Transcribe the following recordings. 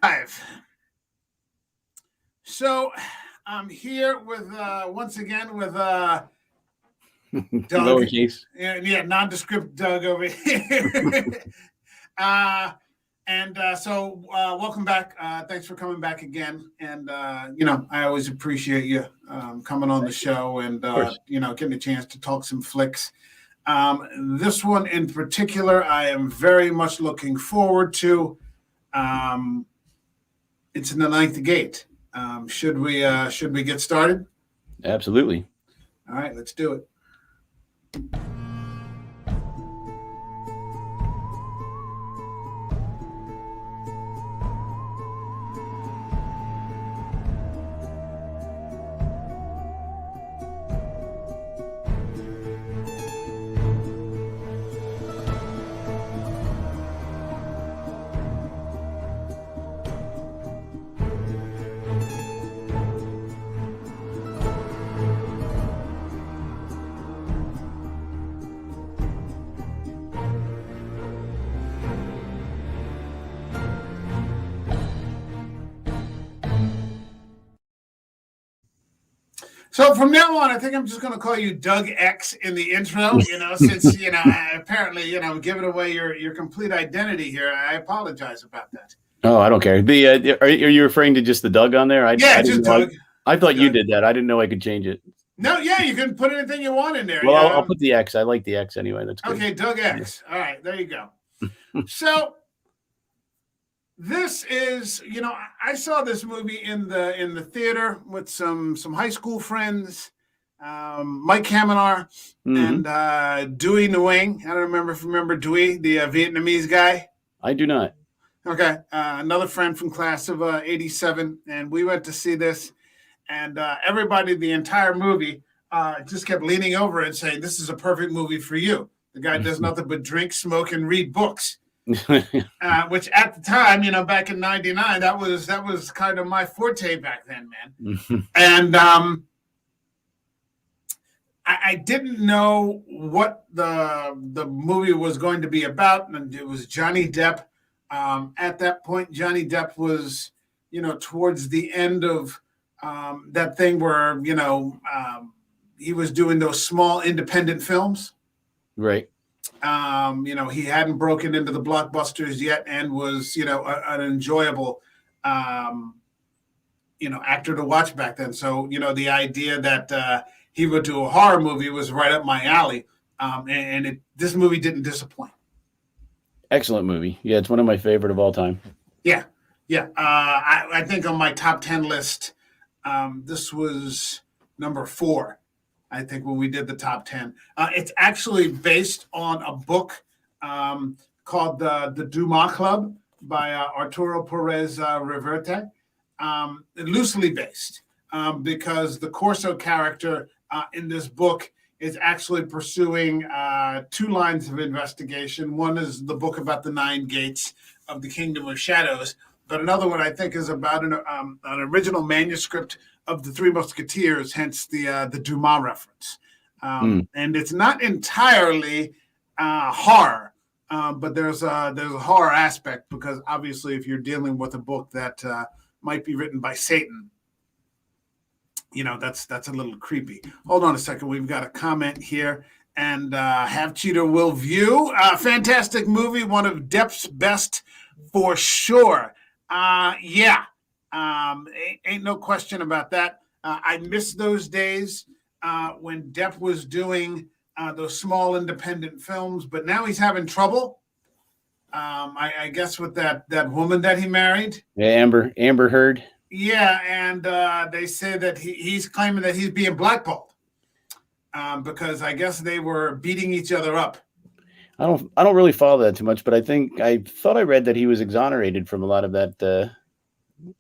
Five. So I'm here with once again with Doug. Lowercase. Yeah, nondescript Doug over here. uh, so welcome back. Thanks for coming back again. And I always appreciate you coming on the show and getting a chance to talk some flicks. This one in particular, I am very much looking forward to. It's in the Ninth Gate. Should we get started? Absolutely. All right, let's do it. So from now on, I think I'm just going to call you Doug X in the intro. Since apparently giving away your complete identity here. I apologize about that. Oh, I don't care. Are you referring to just the Doug on there? Just Doug. I thought you did that. I didn't know I could change it. No, yeah, you can put anything you want in there. Well, I'll put the X. I like the X anyway. That's good. Okay, Doug X. Yeah. All right, there you go. So this is, I saw this movie in the theater with some high school friends, Mike Kamenar and Dewey Nguyen. I don't remember if you remember Dewey, the Vietnamese guy. I do not. Okay, another friend from class of '87, and we went to see this, and everybody, the entire movie, just kept leaning over and saying, "This is a perfect movie for you." The guy does nothing but drink, smoke, and read books. Which at the time, back in '99, that was kind of my forte back then, man. And I didn't know what the movie was going to be about, and it was Johnny Depp. At that point, Johnny Depp was, towards the end of that thing where he was doing those small independent films, right? He hadn't broken into the blockbusters yet and was, an enjoyable, actor to watch back then. So, the idea that he would do a horror movie was right up my alley. This movie didn't disappoint. Excellent movie. Yeah, it's one of my favorite of all time. Yeah. I think on my top 10 list, this was number 4. I think when we did the top 10, it's actually based on a book called the Dumas Club by Arturo Perez Reverte, loosely based because the Corso character in this book is actually pursuing 2 lines of investigation. One is the book about the 9 gates of the Kingdom of Shadows, but another one I think is about an original manuscript of the 3 Musketeers, hence the Dumas reference. And it's not entirely horror, but there's a horror aspect because obviously if you're dealing with a book that might be written by Satan, that's a little creepy. Hold on a second. We've got a comment here. And Have Cheater Will View. Fantastic movie. One of Depp's best for sure. Yeah. Ain't no question about that. I miss those days when Depp was doing those small independent films, but now he's having trouble. I guess with that woman that he married. Yeah, Amber Heard. Yeah, and they say that he's claiming that he's being blackballed because I guess they were beating each other up. I don't really follow that too much, but I thought I read that he was exonerated from a lot of that.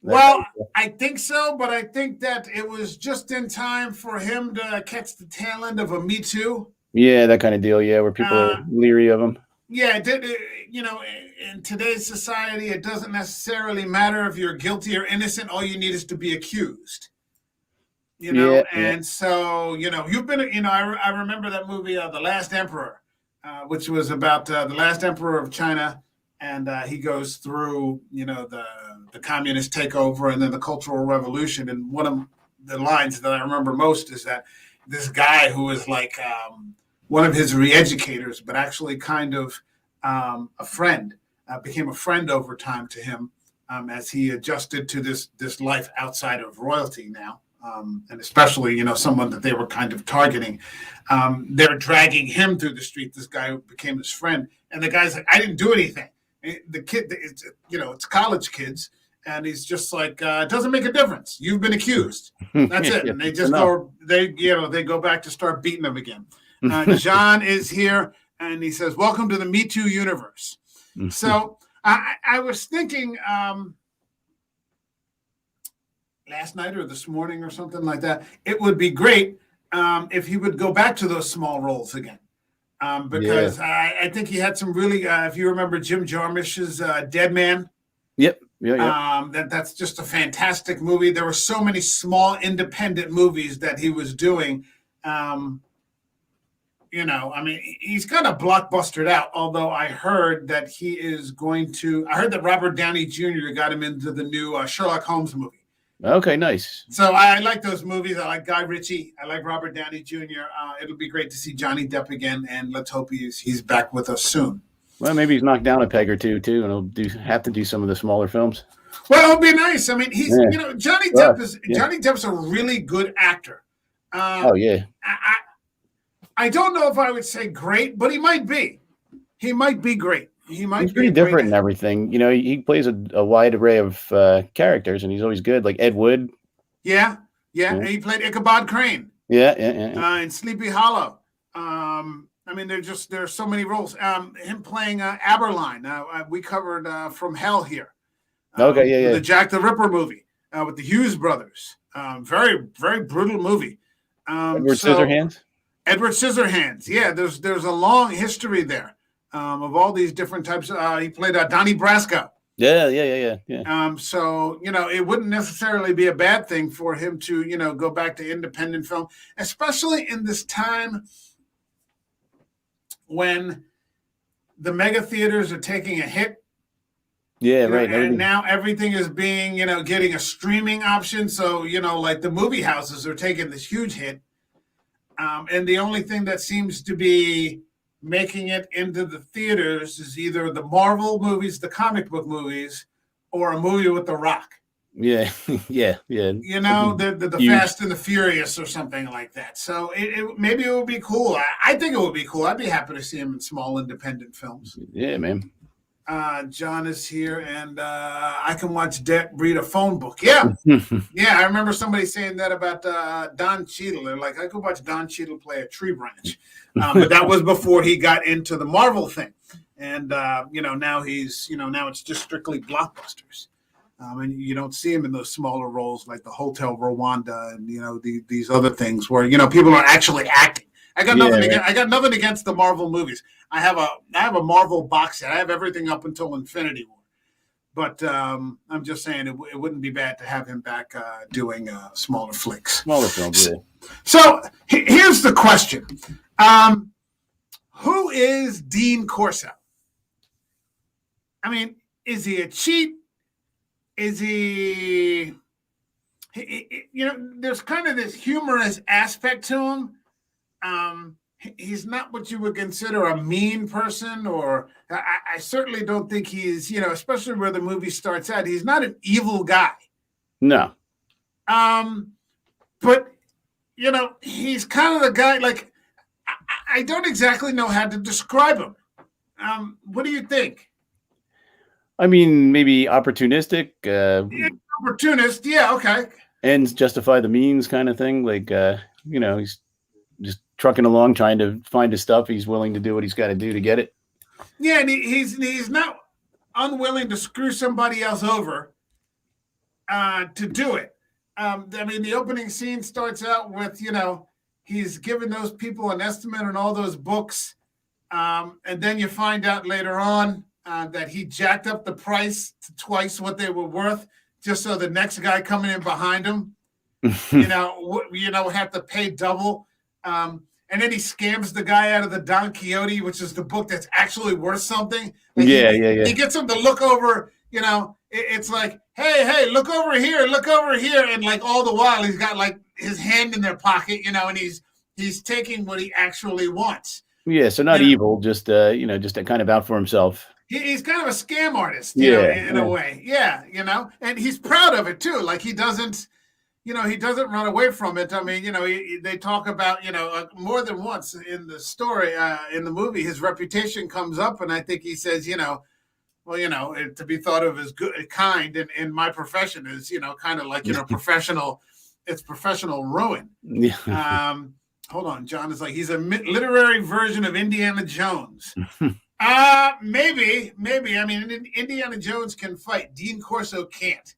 Well, I think so, but I think that it was just in time for him to catch the tail end of a Me Too. Yeah, that kind of deal. Yeah, where people are leery of him. Yeah, in today's society, it doesn't necessarily matter if you're guilty or innocent. All you need is to be accused. So, you've been, I remember that movie, The Last Emperor, which was about the last emperor of China, and he goes through, the communist takeover and then the Cultural Revolution. And one of the lines that I remember most is that this guy who was like one of his re-educators, but actually kind of a friend, became a friend over time to him as he adjusted to this life outside of royalty now. And especially, someone that they were kind of targeting. They're dragging him through the street, this guy who became his friend. And the guy's like, I didn't do anything. The kid, it's college kids. And he's just like, it doesn't make a difference. You've been accused. That's it. And they just they go back to start beating him again. John is here and he says, welcome to the Me Too universe. So I was thinking, last night or this morning or something like that, it would be great if he would go back to those small roles again. Because I think he had some really, if you remember Jim Jarmusch's Dead Man. Yep. Yeah. That's just a fantastic movie. There were so many small independent movies that he was doing. He's kind of blockbustered out, although I heard that I heard that Robert Downey Jr. got him into the new Sherlock Holmes movie. Okay, nice. So I like those movies. I like Guy Ritchie. I like Robert Downey Jr. It'll be great to see Johnny Depp again, and let's hope he's back with us soon. Well, maybe he's knocked down a peg or two, and he'll have to do some of the smaller films. Well, it'll be nice. I mean, Johnny Depp's a really good actor. Yeah. I don't know if I would say great, but he might be. He might be great. He's pretty different in everything. He plays a wide array of characters, and he's always good. Like Ed Wood. Yeah. And he played Ichabod Crane. Yeah. In Sleepy Hollow. There's so many roles. Him playing Aberline. We covered From Hell here. Okay, The Jack the Ripper movie with the Hughes brothers. Very, very brutal movie. Edward Scissorhands. Edward Scissorhands. Yeah, there's a long history there. Of all these different types. He played Donnie Brasco. Yeah. So, it wouldn't necessarily be a bad thing for him to, go back to independent film, especially in this time when the mega theaters are taking a hit. Yeah, right. And now everything is being, getting a streaming option. So, like the movie houses are taking this huge hit. And the only thing that seems to be making it into the theaters is either the Marvel movies, the comic book movies, or a movie with The Rock. Yeah. The Fast and the Furious or something like that. So maybe it would be cool. I think it would be cool. I'd be happy to see him in small independent films. Yeah, man. John is here, and I can watch Debt read a phone book. Yeah. I remember somebody saying that about Don Cheadle. They're like, I could watch Don Cheadle play a tree branch. But that was before he got into the Marvel thing. And, now now it's just strictly blockbusters. And you don't see him in those smaller roles like the Hotel Rwanda and, these other things where, people are actually acting. I got nothing against the Marvel movies. I have a Marvel box set. I have everything up until Infinity War. But I'm just saying it wouldn't be bad to have him back doing smaller flicks. Smaller films, yeah. So here's the question. Who is Dean Corso? I mean, is he a cheat? Is he there's kind of this humorous aspect to him. He's not what you would consider a mean person, or I certainly don't think he's, especially where the movie starts out, he's not an evil guy. No. But, he's kind of the guy, like, I don't exactly know how to describe him. What do you think? I mean, maybe opportunistic. Opportunist, yeah, okay. Ends justify the means kind of thing. Like, he's just trucking along, trying to find his stuff. He's willing to do what he's got to do to get it. Yeah, and he's not unwilling to screw somebody else over to do it. The opening scene starts out with, he's giving those people an estimate on all those books. And then you find out later on that he jacked up the price to twice what they were worth, just so the next guy coming in behind him, have to pay double. and then he scams the guy out of the Don Quixote, which is the book that's actually worth something. Like yeah. He gets him to look over, it's like, hey, look over here, and like all the while he's got like his hand in their pocket, and he's taking what he actually wants. Yeah, so not evil, just just kind of out for himself. He's kind of a scam artist, Yeah, in a way. Yeah, and he's proud of it too. Like he doesn't run away from it. I mean, they talk about, more than once in the story, in the movie, his reputation comes up, and I think he says, well, to be thought of as good, kind in my profession is, kind of like, professional ruin. Yeah. Hold on, John is like, he's a literary version of Indiana Jones. Maybe. I mean, Indiana Jones can fight. Dean Corso can't.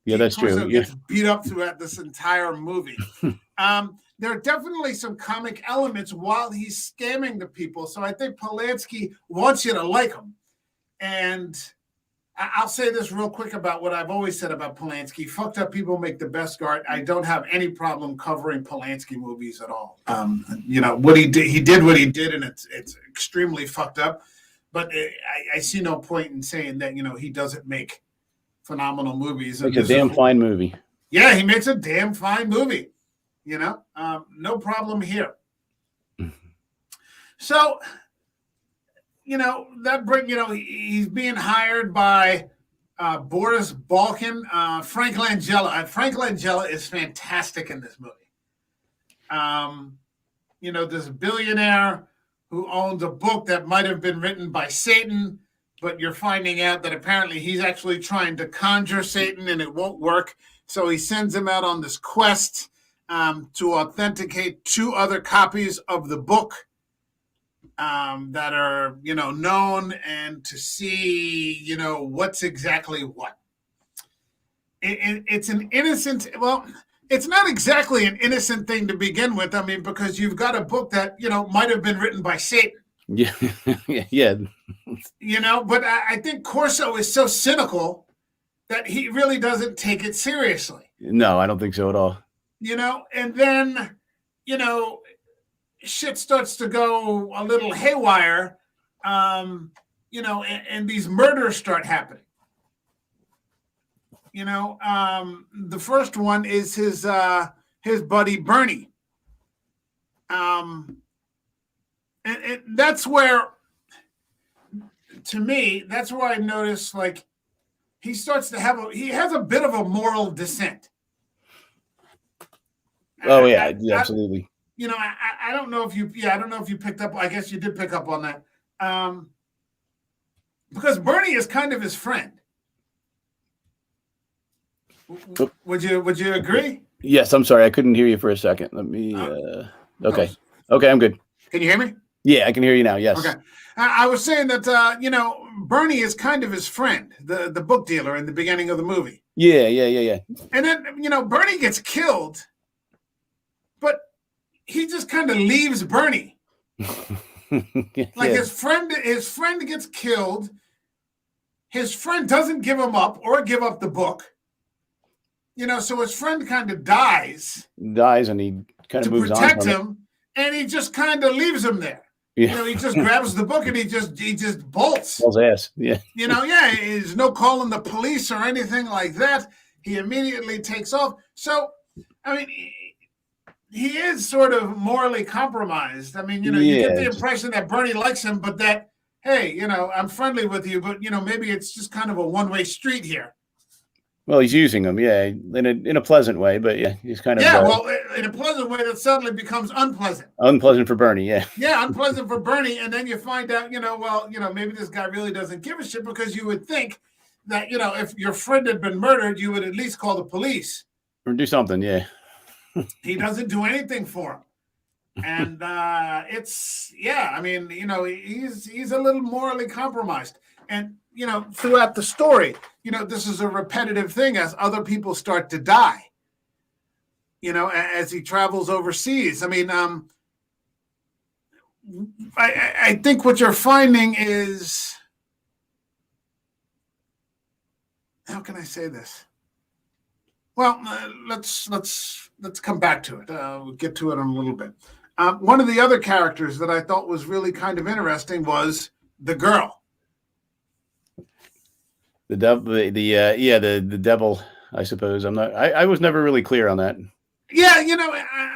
Yeah, that's Corso true. gets beat up throughout this entire movie. There are definitely some comic elements while he's scamming the people. So I think Polanski wants you to like him. And I'll say this real quick about what I've always said about Polanski. Fucked up people make the best art. I don't have any problem covering Polanski movies at all. What he did what he did, and it's extremely fucked up. But I see no point in saying that, he doesn't make phenomenal movies. Makes a damn fine movie. Yeah, he makes a damn fine movie. No problem here. So, he's being hired by Boris Balkan, Frank Langella. Frank Langella is fantastic in this movie. This billionaire who owns a book that might have been written by Satan, but you're finding out that apparently he's actually trying to conjure Satan and it won't work. So he sends him out on this quest to authenticate 2 other copies of the book that are, known, and to see, what's exactly what. It's an innocent, it's not exactly an innocent thing to begin with. I mean, because you've got a book that, might have been written by Satan. Yeah. Yeah. But I think Corso is so cynical that he really doesn't take it seriously. No, I don't think so at all. And then, shit starts to go a little haywire, and these murders start happening. The first one is his buddy Bernie. And that's where, to me, that's where I notice, like, he starts to he has a bit of a moral dissent. Oh yeah, absolutely. I don't know if you picked up. I guess you did pick up on that, because Bernie is kind of his friend. Would you agree? Yes, I'm sorry, I couldn't hear you for a second. Let me. Okay, I'm good. Can you hear me? Yeah, I can hear you now. Yes. Okay, I was saying that Bernie is kind of his friend, the book dealer in the beginning of the movie. Yeah. And then Bernie gets killed, but he just kind of leaves Bernie. Like his friend gets killed. His friend doesn't give him up or give up the book. So his friend kind of dies. And he kind of moves on. To protect him, and he just kind of leaves him there. Yeah. He just grabs the book and he just bolts. His ass. Yeah. There's no calling the police or anything like that. He immediately takes off. So, I mean, he is sort of morally compromised. I mean, you get the impression that Bernie likes him, but that, hey, I'm friendly with you, but maybe it's just kind of a one-way street here. Well, he's using them, yeah, in a pleasant way, but yeah, he's kind of in a pleasant way that suddenly becomes unpleasant. Unpleasant for Bernie, yeah. Yeah, unpleasant for Bernie, and then you find out, maybe this guy really doesn't give a shit, because you would think that, if your friend had been murdered, you would at least call the police or do something, yeah. He doesn't do anything for him, and he's a little morally compromised, and. Throughout the story, this is a repetitive thing as other people start to die, as he travels overseas. I mean, I think what you're finding is, how can I say this? Well, let's come back to it. We'll get to it in a little bit. One of the other characters that I thought was really kind of interesting was the girl. The devil, the devil, I suppose. I was never really clear on that. Yeah,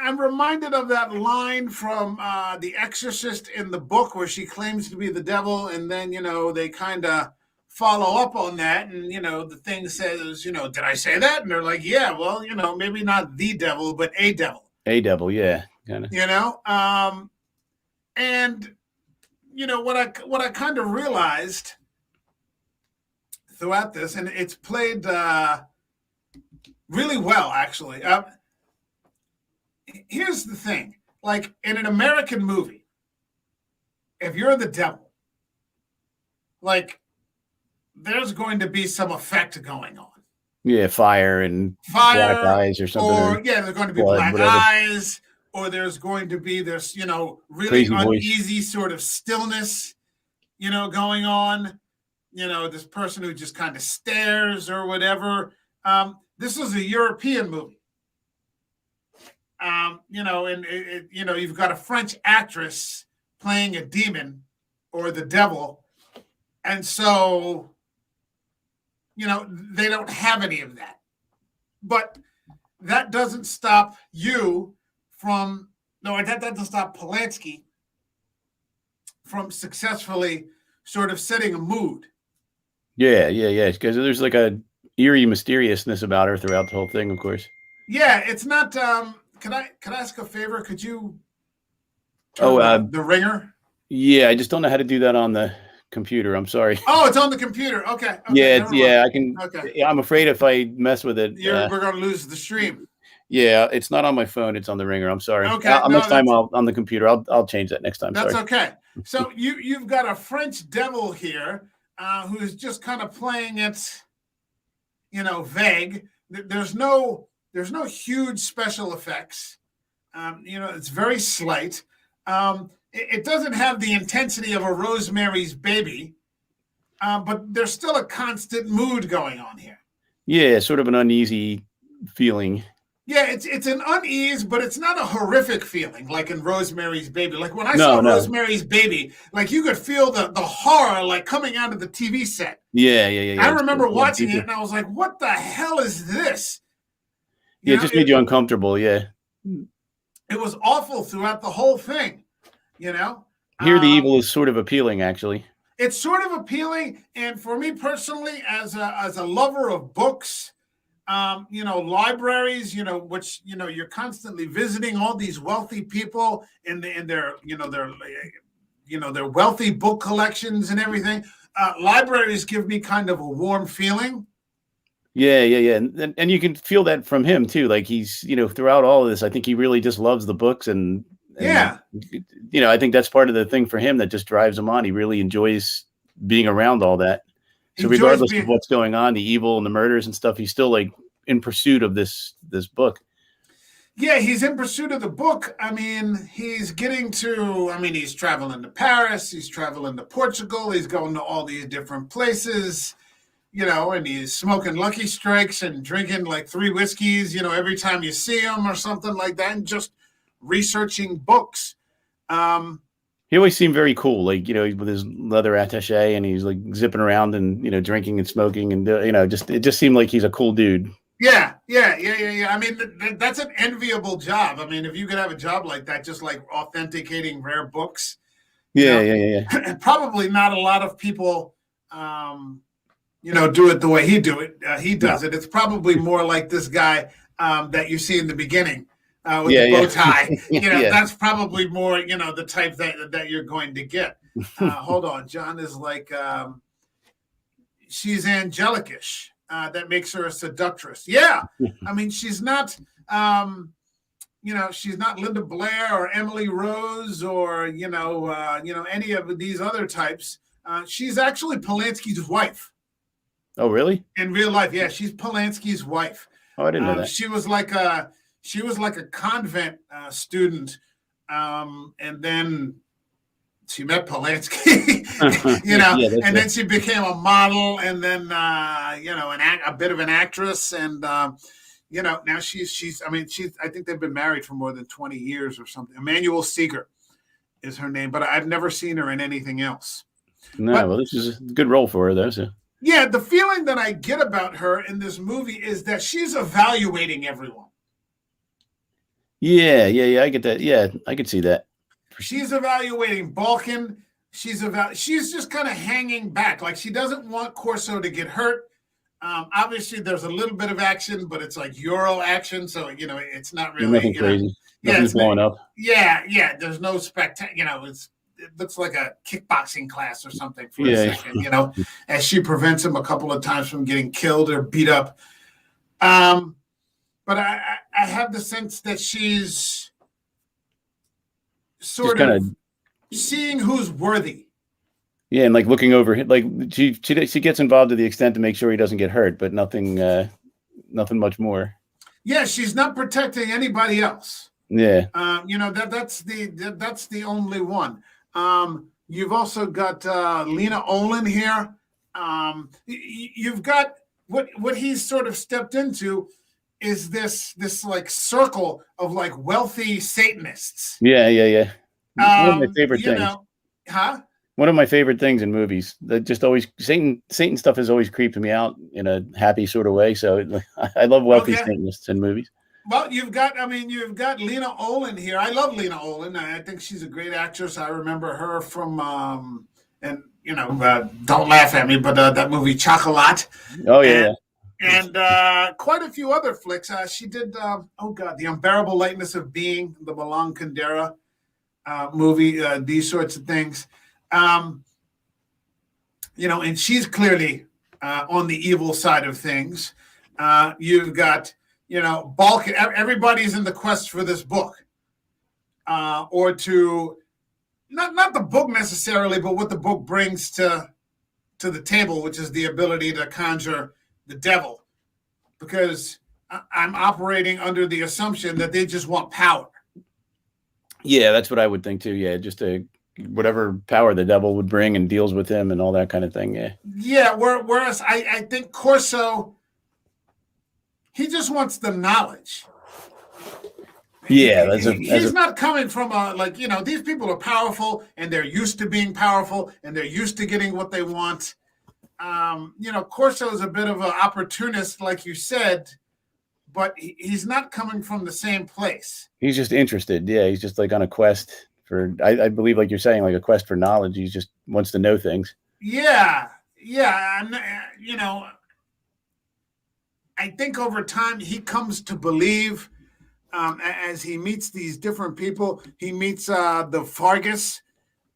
I'm reminded of that line from The Exorcist in the book where she claims to be the devil, and then, they kind of follow up on that, and, the thing says, did I say that? And they're like, yeah, well, maybe not the devil, but a devil. A devil, yeah, kind of. And, what I kind of realized throughout this, and it's played really well, actually. Here's the thing. Like, in an American movie, if you're the devil, like, there's going to be some effect going on. Yeah, fire, black eyes or something. Or, there's going to be black eyes, or there's going to be this, really crazy uneasy voice. sort of stillness, going on. This person who just kind of stares or whatever. This is a European movie. And you've got a French actress playing a demon or the devil. And so, they don't have any of that. But that doesn't stop that doesn't stop Polanski from successfully sort of setting a mood. Yeah. Because there's like a eerie mysteriousness about her throughout the whole thing, of course. Yeah, it's not. Can I ask a favor? Could you turn the ringer? Yeah, I just don't know how to do that on the computer. I'm sorry. Oh, it's on the computer. Okay. Yeah, I can. Okay. I'm afraid if I mess with it, we're going to lose the stream. Yeah, it's not on my phone. It's on the ringer. I'm sorry. Okay. Next time on the computer. I'll change that next time. That's sorry. Okay. So you've got a French devil here who's just kind of playing it, vague. There's no huge special effects. It's very slight. It doesn't have the intensity of a Rosemary's Baby, but there's still a constant mood going on here. Yeah, sort of an uneasy feeling. Yeah, it's an unease, but it's not a horrific feeling like in Rosemary's Baby. Like when I saw Rosemary's Baby, like you could feel the horror like coming out of the TV set. Yeah. I remember watching it and I was like, what the hell is this? It just made you uncomfortable, yeah. It was awful throughout the whole thing, Here the evil is sort of appealing, actually. It's sort of appealing, and for me personally, as a lover of books, libraries, which you're constantly visiting all these wealthy people in their wealthy book collections and everything. Libraries give me kind of a warm feeling. Yeah. And you can feel that from him too. Like he's, throughout all of this, I think he really just loves the books and I think that's part of the thing for him that just drives him on. He really enjoys being around all that. So regardless of what's going on, the evil and the murders and stuff, he's still like in pursuit of this book. Yeah, he's in pursuit of the book. I mean, he's traveling to Paris, he's traveling to Portugal, he's going to all these different places, and he's smoking Lucky Strikes and drinking like 3 whiskeys, every time you see him or something like that, and just researching books. He always seemed very cool, like, with his leather attaché and he's like zipping around and, drinking and smoking and, it just seemed like he's a cool dude. Yeah. I mean, that's an enviable job. I mean, if you could have a job like that, just like authenticating rare books. Yeah. Probably not a lot of people, do it the way he does it. It's probably more like this guy that you see in the beginning. With the bow tie, that's probably more, the type that you're going to get. Hold on, John is like, she's angelicish. That makes her a seductress. Yeah, I mean, she's not, she's not Linda Blair or Emily Rose or any of these other types. She's actually Polanski's wife. Oh, really? In real life, yeah, she's Polanski's wife. Oh, I didn't know that. She was like a convent student, and then she met Polanski, and then she became a model, and then a bit of an actress, and now she's. I mean, she's. I think they've been married for more than 20 years or something. Emmanuel Seeger is her name, but I've never seen her in anything else. No, But well, this is a good role for her, though. So yeah, the feeling that I get about her in this movie is that she's evaluating everyone. yeah, I get that. Yeah, I could see that. She's evaluating Balkan. She's just kind of hanging back, like she doesn't want Corso to get hurt. Obviously, there's a little bit of action, but it's like Euro action, so it's not really Nothing crazy. Nothing's blowing up. Yeah. There's no spectacular. It looks like a kickboxing class or something for a second. As she prevents him a couple of times from getting killed or beat up. But I have the sense that she's sort of seeing who's worthy. Yeah, and like looking over, like she gets involved to the extent to make sure he doesn't get hurt, but nothing much more. Yeah, she's not protecting anybody else. Yeah, that's the only one. You've also got Lena Olin here. You've got what he's sort of stepped into is this like circle of like wealthy Satanists. Yeah. One of my favorite things. One of my favorite things in movies that just always Satan stuff has always creeped me out in a happy sort of way. So I love wealthy Satanists in movies. Well, you've got Lena Olin here. I love Lena Olin. I think she's a great actress. I remember her from don't laugh at me, but that movie Chocolat. Oh yeah. And quite a few other flicks. She did The Unbearable Lightness of Being, the Milan Kundera movie, these sorts of things. And she's clearly on the evil side of things. You've got, Balkan. Everybody's in the quest for this book, or to not the book necessarily, but what the book brings to the table, which is the ability to conjure the devil. Because I'm operating under the assumption that they just want power. Yeah, that's what I would think too. Yeah, just whatever power the devil would bring and deals with him and all that kind of thing. Yeah. Whereas I think Corso, he just wants the knowledge. Yeah, he's not coming from these people are powerful and they're used to being powerful and they're used to getting what they want. Corso is a bit of an opportunist, like you said, but he's not coming from the same place. He's just interested. Yeah, he's just like on a quest for, I believe, like you're saying, like a quest for knowledge. He just wants to know things. Yeah. And, I think over time he comes to believe, as he meets these different people, he meets the Fargus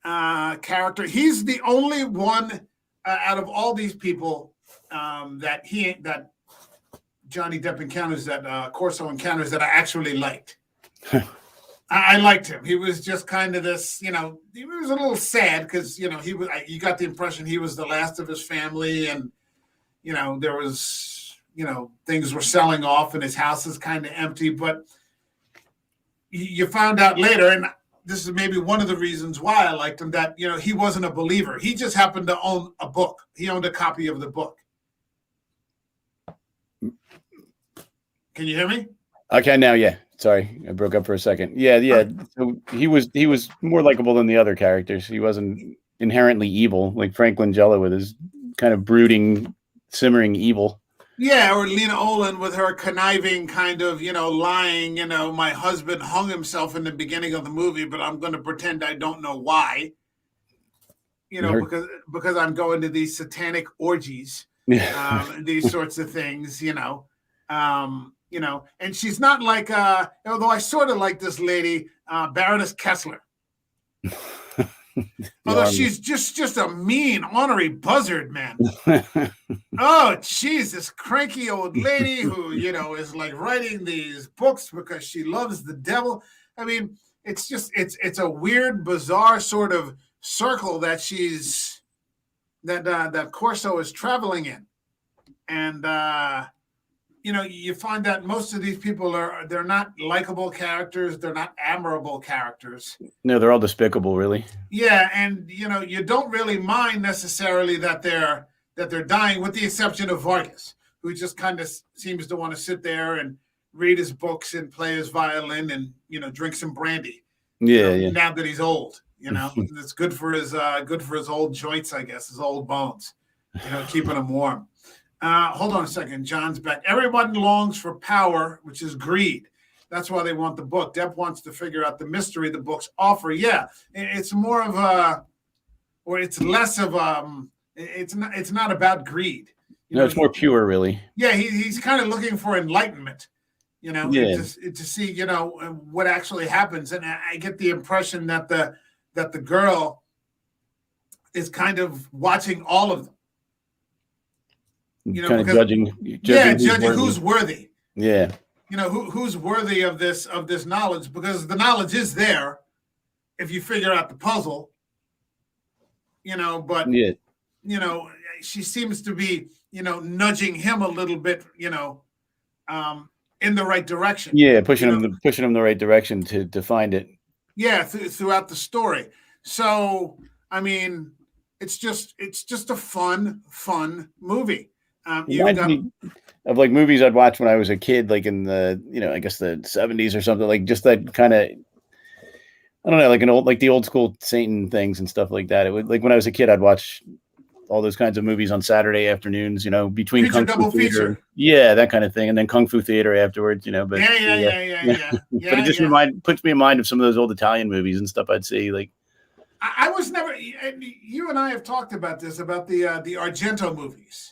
character. He's the only one out of all these people that Johnny Depp encounters, that Corso encounters, that I actually liked. I liked him. He was just kind of this, he was a little sad because, you got the impression he was the last of his family, and, there was, things were selling off and his house is kind of empty. But you found out later, and this is maybe one of the reasons why I liked him, that, he wasn't a believer. He just happened to own a book. He owned a copy of the book. Can you hear me? Okay, now, yeah. Sorry, I broke up for a second. Yeah. So he was more likable than the other characters. He wasn't inherently evil, like Frank Langella with his kind of brooding, simmering evil. Yeah, or Lena Olin with her conniving kind of, lying, my husband hung himself in the beginning of the movie, but I'm going to pretend I don't know why. Because I'm going to these satanic orgies, these sorts of things, and she's not like, although I sort of like this lady, Baroness Kessler. Although she's just a mean, ornery buzzard, man. Oh, geez, this cranky old lady who, is like writing these books because she loves the devil. I mean, it's a weird, bizarre sort of circle that that Corso is traveling in. And, you find that most of these people they're not likable characters. They're not admirable characters. No, they're all despicable, really. Yeah. And, you don't really mind necessarily that they're dying, with the exception of Vargas, who just kind of seems to want to sit there and read his books and play his violin and, drink some brandy. Yeah. Now that he's old, it's good for his old joints, I guess, his old bones, keeping him warm. Hold on a second. John's back. Everyone longs for power, which is greed. That's why they want the book. Depp wants to figure out the mystery the books offer. Yeah, it's more of it's less of it's not about greed. No, it's more pure, really. Yeah, he's kind of looking for enlightenment. To see what actually happens, and I get the impression that the girl is kind of watching all of them. Kind of judging who's worthy. Yeah. Who's worthy of this knowledge, because the knowledge is there if you figure out the puzzle. But she seems to be nudging him a little bit, in the right direction. Yeah, pushing him the right direction to find it. Yeah, throughout the story. So I mean, it's just a fun movie. Of like movies I'd watch when I was a kid, like in the I guess the 70s or something, like just that kind of, I don't know, like the old school Satan things and stuff like that. It would, like when I was a kid, I'd watch all those kinds of movies on Saturday afternoons, between feature, Kung Fu Theater, that kind of thing, and then Kung Fu Theater afterwards, but but it just puts me in mind of some of those old Italian movies and stuff I'd see. Like I was never, you and I have talked about this, about the Argento movies.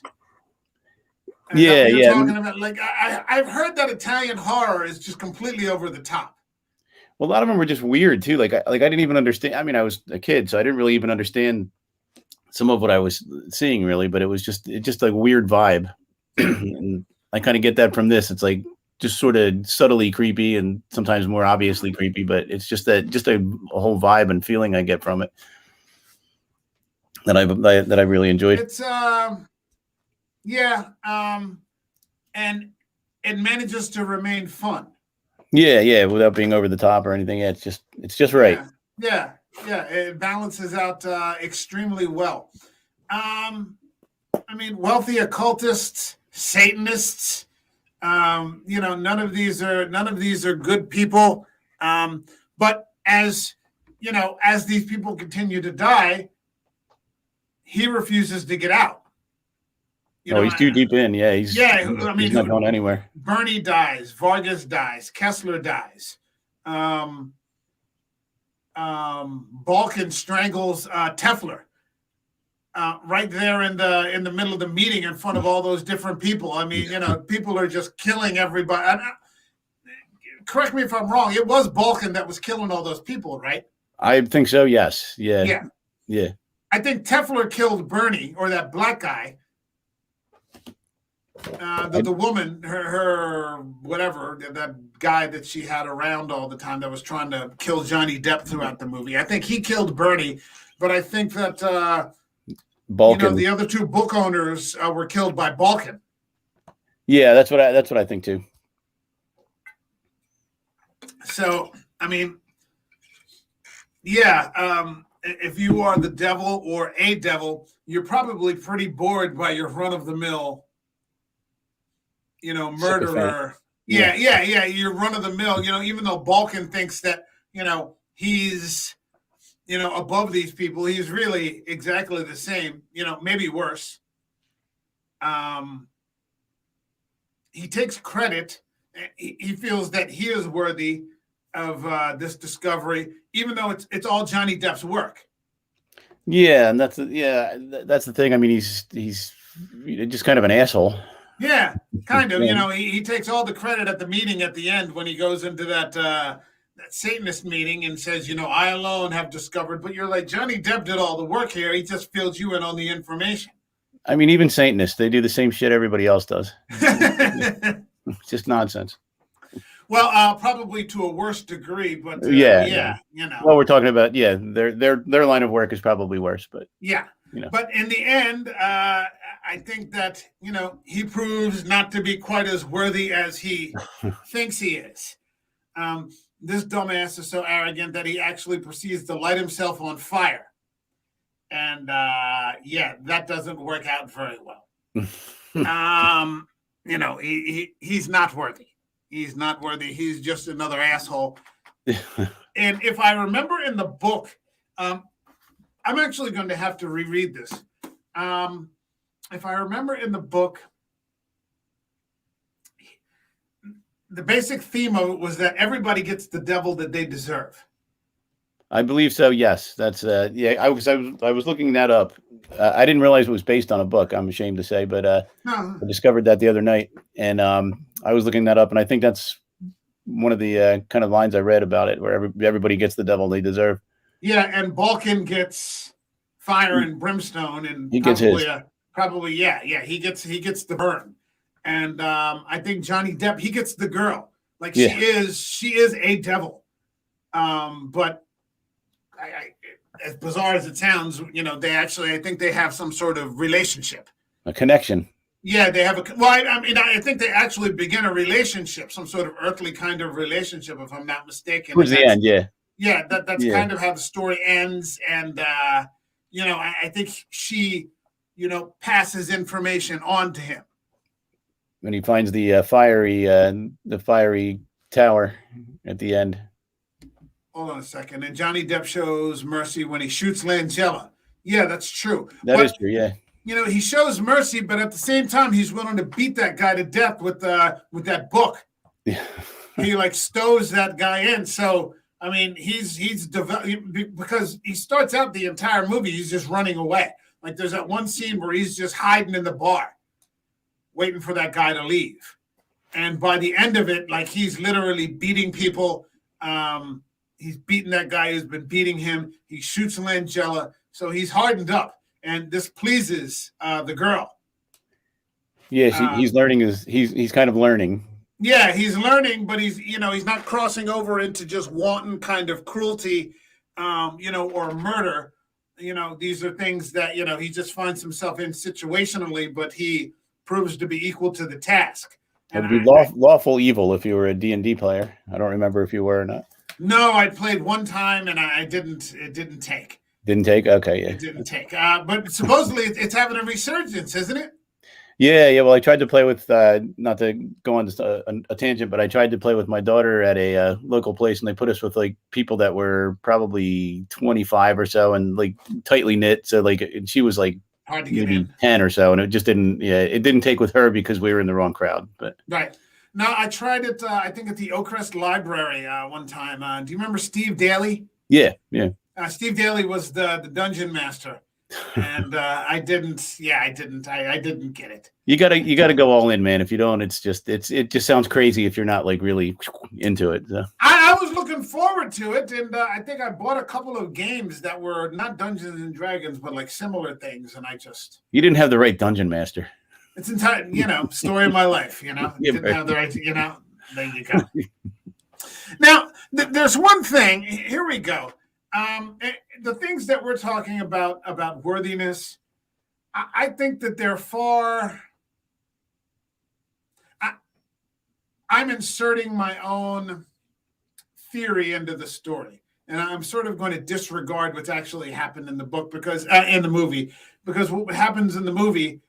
Talking about, like, I've heard that Italian horror is just completely over the top. Well, a lot of them were just weird too. Like I didn't even understand. I mean, I was a kid, so I didn't really even understand some of what I was seeing, really. But it was just like weird vibe, and I kind of get that from this. It's like just sort of subtly creepy and sometimes more obviously creepy, but it's just a whole vibe and feeling I get from it that I really enjoyed. It's and it manages to remain fun. Yeah, without being over the top or anything. Yeah, it's just right. Yeah, it balances out extremely well. I mean, wealthy occultists, Satanists, none of these are good people. But as these people continue to die, he refuses to get out. He's too deep in. Yeah, he's not going anywhere. Bernie dies. Vargas dies. Kessler dies. Balkan strangles Tefler right there in the middle of the meeting in front of all those different people. I mean, people are just killing everybody. Correct me if I'm wrong. It was Balkan that was killing all those people, right? I think so. Yes. Yeah. I think Tefler killed Bernie, or that black guy. The woman, her whatever, that guy that she had around all the time that was trying to kill Johnny Depp throughout the movie. I think he killed Bernie, but I think that Balkan, the other two book owners were killed by Balkan. Yeah, that's what I think too. So I mean, if you are the devil or a devil, you're probably pretty bored by your run-of-the-mill, murderer. Yeah. You're run-of-the-mill, even though Balkan thinks that, he's, above these people, he's really exactly the same, maybe worse. He takes credit. He feels that he is worthy of this discovery, even though it's all Johnny Depp's work. Yeah, and that's the thing. I mean, he's just kind of an asshole. Yeah, kind of. He takes all the credit at the meeting at the end when he goes into that Satanist meeting and says, I alone have discovered. But you're like, Johnny Depp did all the work here. He just filled you in on the information. I mean, even Satanists, they do the same shit everybody else does. It's just nonsense. Well, probably to a worse degree, but Well, we're talking about their line of work is probably worse, but But in the end, I think that he proves not to be quite as worthy as he thinks he is. This dumbass is so arrogant that he actually proceeds to light himself on fire, and that doesn't work out very well. he's not worthy. He's not worthy. He's just another asshole. And if I remember in the book, I'm actually going to have to reread this. If I remember in the book, the basic theme of it was that everybody gets the devil that they deserve. I believe so. Yes, that's I was looking that up. I didn't realize it was based on a book. I'm ashamed to say, but I discovered that the other night, and I was looking that up, and I think that's one of the kind of lines I read about it, where everybody gets the devil they deserve. Yeah, and Balkan gets fire and brimstone, and he gets his. He gets the burn, and I think Johnny Depp, he gets the girl. Like she is a devil, but. As bizarre as it sounds, I think they have some sort of relationship, a connection. Yeah, they have I think they actually begin a relationship, some sort of earthly kind of relationship, if I'm not mistaken. Towards the end, yeah. Yeah, that's kind of how the story ends, and I think she, passes information on to him when he finds the fiery tower at the end. Hold on a second. And Johnny Depp shows mercy when he shoots Langella. Yeah, that's true. That is true, yeah. He shows mercy, but at the same time, he's willing to beat that guy to death with that book. Yeah. He stows that guy in. So, I mean, he's because he starts out the entire movie, he's just running away. Like there's that one scene where he's just hiding in the bar, waiting for that guy to leave. And by the end of it, he's literally beating people. He's beaten that guy who's been beating him. He shoots Langella, so he's hardened up, and this pleases the girl. Yeah, he's learning. He's kind of learning. Yeah, he's learning, but he's not crossing over into just wanton kind of cruelty, or murder. These are things that he just finds himself in situationally, but he proves to be equal to the task. It would be lawful evil if you were a D&D player. I don't remember if you were or not. No, I played one time and I didn't. It didn't take. Didn't take? Okay, yeah. It didn't take. But supposedly it's having a resurgence, isn't it? Yeah. Well, I tried to play with, not to go on a tangent, but I tried to play with my daughter at a local place, and they put us with people that were probably 25 or so and tightly knit. So and she was hard to get in. 10 or so, and it just didn't. Yeah, it didn't take with her because we were in the wrong crowd. But right. No, I tried it, I think at the Oakrest Library one time. Do you remember Steve Daly? Yeah. Steve Daly was the dungeon master. And I didn't get it. You gotta go all in, man. If you don't, it just sounds crazy if you're not really into it. So. I was looking forward to it, and I think I bought a couple of games that were not Dungeons and Dragons, but similar things, and You didn't have the right dungeon master. It's entire, story of my life, Didn't have the right, there you go. Now, there's one thing. Here we go. The things that we're talking about worthiness, I think that they're far. I'm inserting my own theory into the story, and I'm sort of going to disregard what's actually happened in the book because in the movie, because what happens in the movie.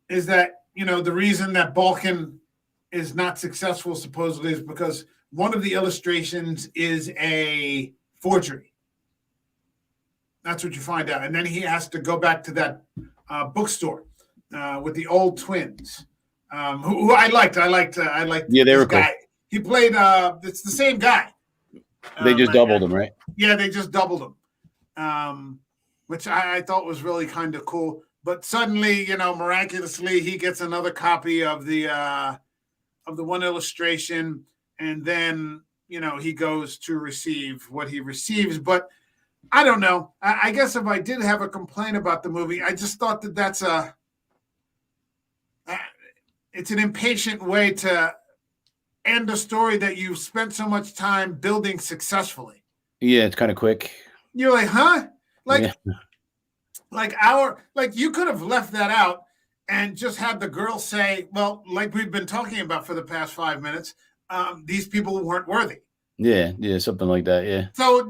Is that, the reason that Balkan is not successful supposedly is because one of the illustrations is a forgery. That's what you find out. And then he has to go back to that bookstore with the old twins, who I liked. Yeah, they were cool. Guy. He played, it's the same guy. They just doubled him, right? Yeah, they just doubled him, which I thought was really kind of cool. But suddenly, miraculously, he gets another copy of the one illustration, and then, he goes to receive what he receives. But I don't know. I guess if I did have a complaint about the movie, I just thought that it's an impatient way to end a story that you spent so much time building successfully. Yeah, it's kind of quick. You're like, huh? You could have left that out and just had the girl say, well, like we've been talking about for the past 5 minutes, these people weren't worthy. Yeah, something like that. Yeah. So,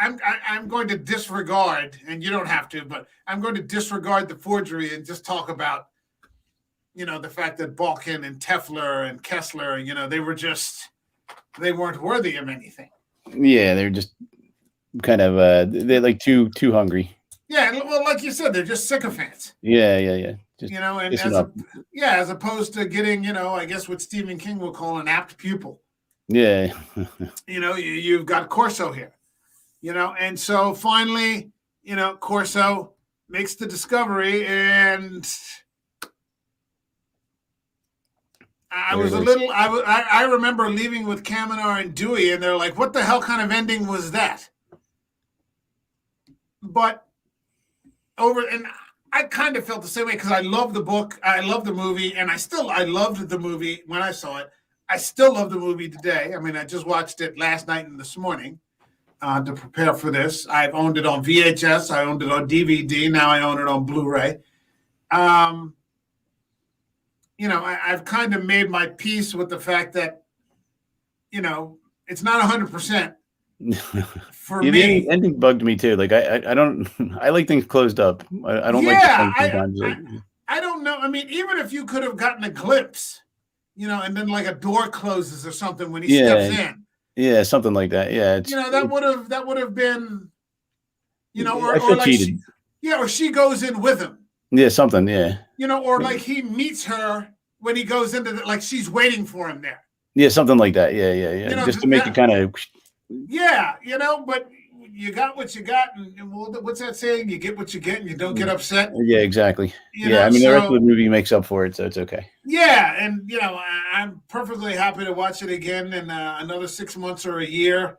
I'm going to disregard, and you don't have to, but I'm going to disregard the forgery and just talk about, the fact that Balkan and Tefler and Kessler, they weren't worthy of anything. Yeah, they're just kind of they're like too hungry. Yeah, well, like you said, they're just sycophants. Yeah. Just, and as opposed to getting, I guess what Stephen King will call an apt pupil. Yeah. You've got Corso here, and so finally, Corso makes the discovery, and I remember leaving with Kaminar and Dewey, and they're like, what the hell kind of ending was that? But and I kind of felt the same way because I love the book, I love the movie, and I loved the movie when I saw it. I still love the movie today. I mean, I just watched it last night and this morning to prepare for this. I've owned it on VHS. I owned it on DVD. Now I own it on Blu-ray. I've kind of made my peace with the fact that, it's not 100%. For me, the ending bugged me too. Like I don't, I like things closed up. I don't like sometimes. I don't know. I mean, even if you could have gotten a glimpse, and then like a door closes or something when he steps in. Yeah, something like that. Yeah, that would have been, or like or she goes in with him. Yeah, something. Yeah. Or like he meets her when he goes into like she's waiting for him there. Yeah, something like that. Yeah. Just to make it kind of. Yeah, but you got what you got, and what's that saying? You get what you get, and you don't get upset. Yeah, exactly. The rest of the movie makes up for it, so it's okay. Yeah, and I'm perfectly happy to watch it again in another 6 months or a year,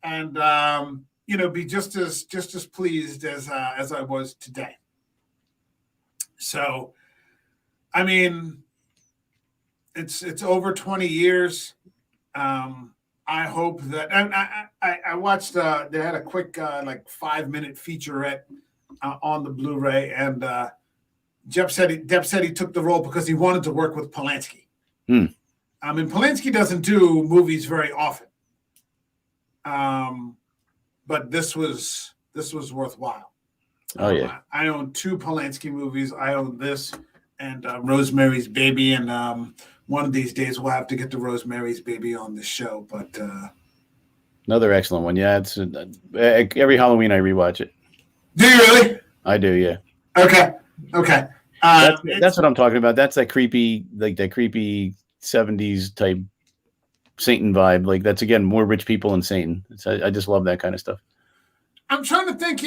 and be just as pleased as I was today. So, I mean, it's over 20 years. I hope that, and I watched, they had a quick, 5-minute featurette on the Blu-ray, and Depp said he took the role because he wanted to work with Polanski. And Polanski doesn't do movies very often. But this was worthwhile. Oh, yeah. I own 2 Polanski movies. I own this and Rosemary's Baby, and one of these days we'll have to get to Rosemary's Baby on the show. But another excellent one. Yeah, it's every Halloween I rewatch it. Do you really? I do. Yeah. Okay. That's what I'm talking about. That's that creepy 70s type Satan vibe. Like that's again more rich people and Satan. I just love that kind of stuff. I'm trying to think.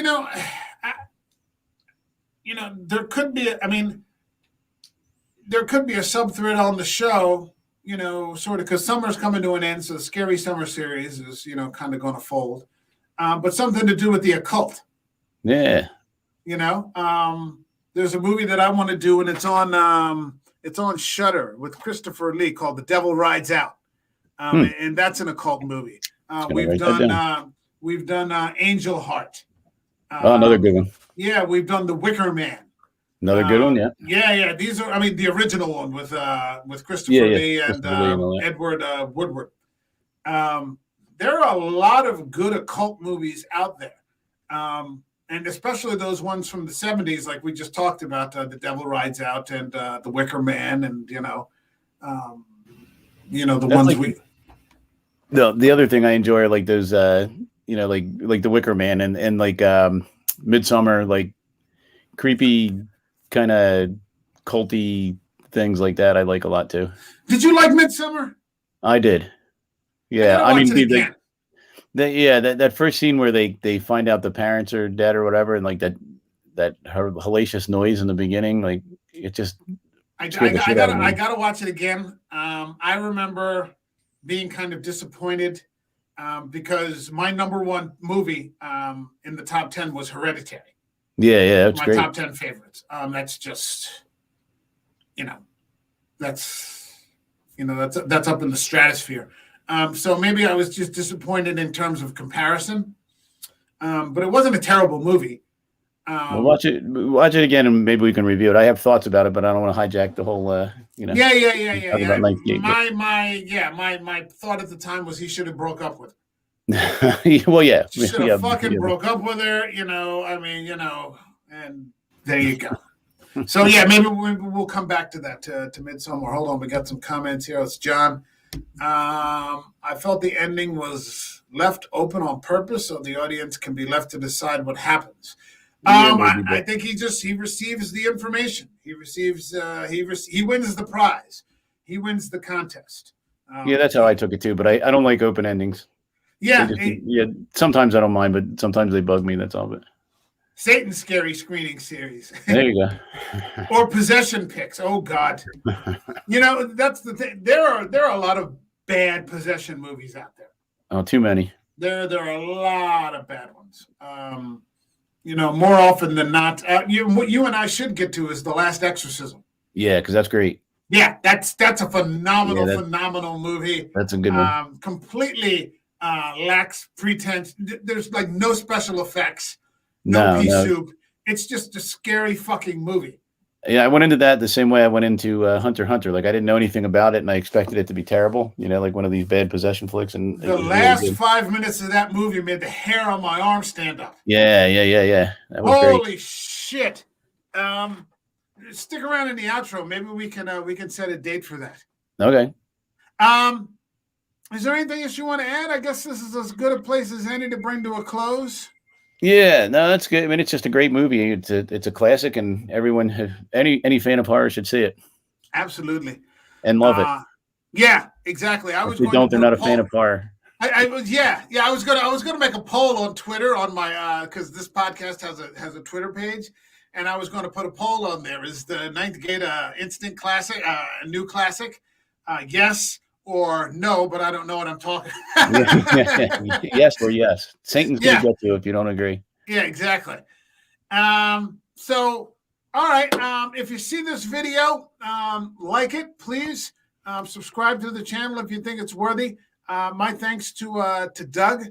There could be. There could be a sub-thread on the show, sort of, because summer's coming to an end, so the Scary Summer series is, kind of going to fold. But something to do with the occult. Yeah. There's a movie that I want to do, and it's on Shudder with Christopher Lee called The Devil Rides Out. And that's an occult movie. We've done Angel Heart. Another good one. Yeah, we've done The Wicker Man. Another good one, yeah. Yeah. These are, the original one with Christopher Lee and Edward Woodward. There are a lot of good occult movies out there, and especially those ones from the 70s, like we just talked about, The Devil Rides Out and The Wicker Man, and the That's ones like, the other thing I enjoy are like those, like The Wicker Man and like Midsummer, like creepy kind of culty things like that. I like a lot too. Did you like Midsummer? I did. Yeah, that first scene where they find out the parents are dead or whatever, and like that hellacious noise in the beginning, like it just. I gotta watch it again. I remember being kind of disappointed because my number one movie in the top 10 was Hereditary. Yeah, that's my great. top 10 favorites. That's just, that's up in the stratosphere. So maybe I was just disappointed in terms of comparison, but it wasn't a terrible movie. We'll watch it again, and maybe we can review it. I have thoughts about it, but I don't want to hijack the whole. Yeah. My thought at the time was he should have broke up with her. Well, yeah. Should have fucking broke up with her, I mean, and there you go. So yeah, maybe we'll come back to that to Midsommar. Hold on, we got some comments here. It's John. I felt the ending was left open on purpose so the audience can be left to decide what happens. I think he receives the information. He receives he wins the prize. He wins the contest. Yeah, that's how I took it too. But I don't like open endings. Yeah, sometimes I don't mind, but sometimes they bug me. That's all. But Satan's Scary Screening Series. There you go. Or possession picks. Oh God. That's the thing. There are a lot of bad possession movies out there. Oh, too many. There are a lot of bad ones. More often than not. What you and I should get to is The Last Exorcism. Yeah, because that's great. Yeah, that's a phenomenal movie. That's a good one. Completely lacks pretense. There's like no special effects. No pea soup. It's just a scary fucking movie. Yeah, I went into that the same way I went into Hunter x Hunter. Like I didn't know anything about it, and I expected it to be terrible. Like one of these bad possession flicks. And the last really 5 minutes of that movie made the hair on my arm stand up. Yeah. That was Holy great. Shit! Stick around in the outro. Maybe we can set a date for that. Okay. Is there anything else you want to add? I guess this is as good a place as any to bring to a close. Yeah, no, that's good. I mean, it's just a great movie. It's a classic, and any fan of horror should see it. Absolutely, and love it. Yeah, exactly. If you don't, they're not a fan of horror. I was gonna make a poll on Twitter on my because this podcast has a Twitter page, and I was going to put a poll on there. Is the Ninth Gate instant classic, a new classic? Yes or no, but I don't know what I'm talking. Yes or yes. Satan's going to get you if you don't agree. Yeah, exactly. So, all right. If you see this video, like it, please. Subscribe to the channel if you think it's worthy. My thanks to Doug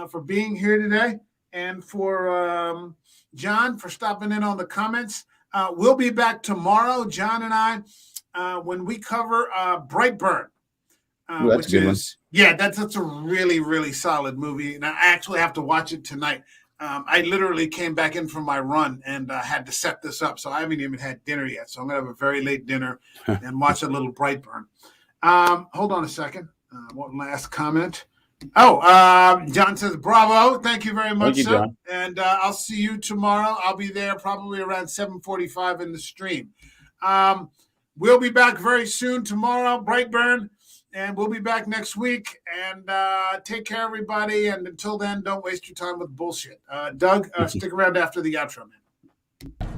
for being here today, and for John for stopping in on the comments. We'll be back tomorrow, John and I, when we cover Brightburn. That's a good one. Yeah, that's a really, really solid movie. And I actually have to watch it tonight. I literally came back in from my run and had to set this up. So I haven't even had dinner yet. So I'm going to have a very late dinner and watch a little Brightburn. Hold on a second. One last comment. John says, bravo. Thank you very much, sir. John. And I'll see you tomorrow. I'll be there probably around 7:45 in the stream. We'll be back very soon tomorrow, Brightburn. And we'll be back next week. And take care, everybody. And until then, don't waste your time with bullshit. Doug, stick around after the outro, man.